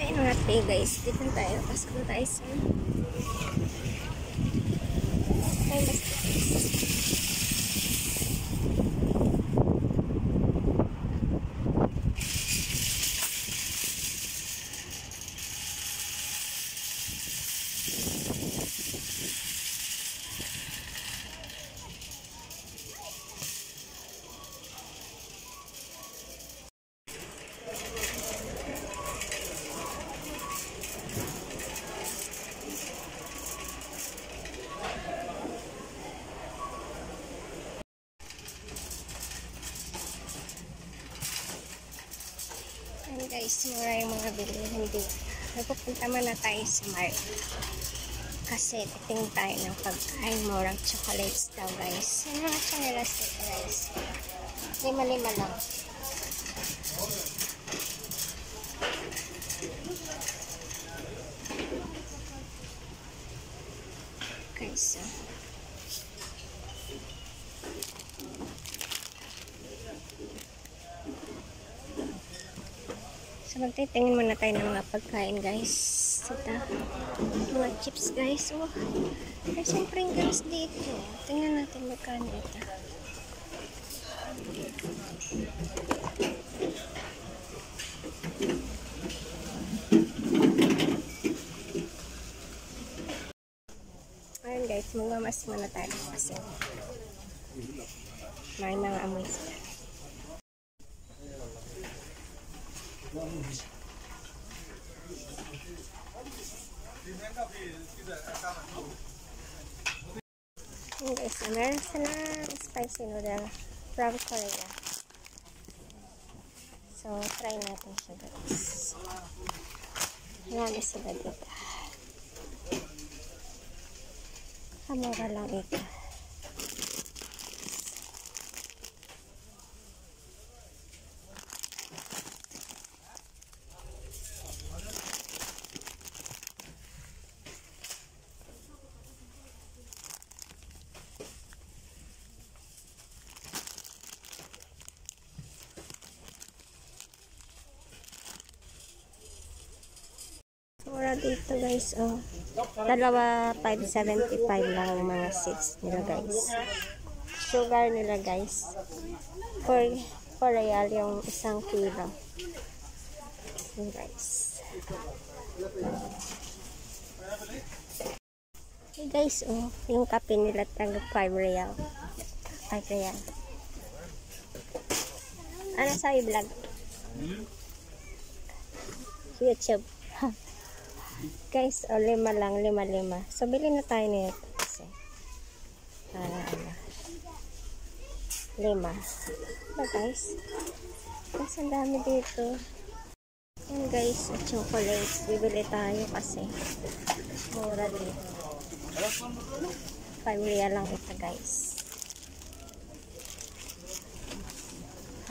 Ayun mga tayo guys, dito tayo. Pasok na tayo sa guys, mura yung mga bilihan dito. Nagpupunta man na tayo sa Mart kasi titingin tayo ng pagkain. Murang chocolates daw guys. Yung mga chanelas dito guys, 5-5 lang. Guys, so magtitingin muna tayo ng mga pagkain guys. Ito, mga chips guys. Oh, there's some Pringles dito. Tingnan natin magkano ito. Ayun guys, magamas muna tayo kasi may mga amoy sila. Guys, meron silang spicy noodle from Korea. So, try natin siya guys. Marami sila dito. Kamura lang ito. Mura dito guys, oh. Dalawa 5.75 lang mga seeds nila guys. Sugar nila guys. 4 real yung isang kilo. Yun guys. Hey guys, oh. Yung kape nila tag 5 real. 5 real. Ano sa'yo vlog? YouTube. Guys, 5 lang, 5. So, bili na tayo nito kasi para 5. Diba guys? Mas ang dami dito. Yan guys, chocolates. Bibili tayo kasi mura dito. 5 real lang ito guys.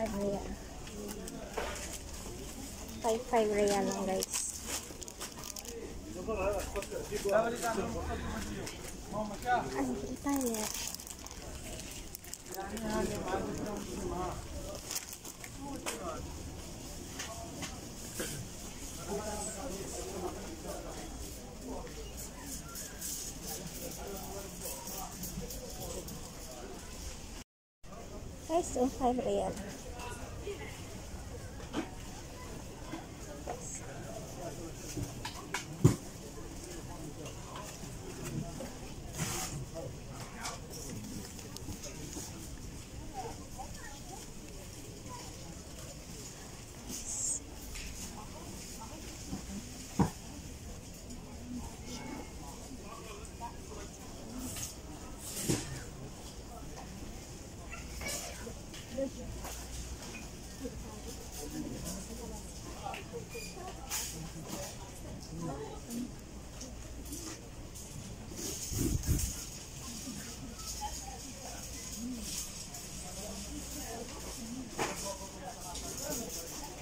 5 real. 5 real lang guys. Ano kita ya? Guys, 5 real.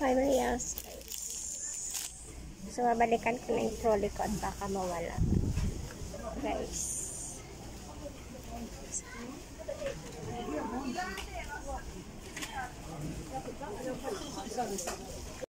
$5 guys. So, babalikan ko na yung trolley ko at baka mawala. Guys.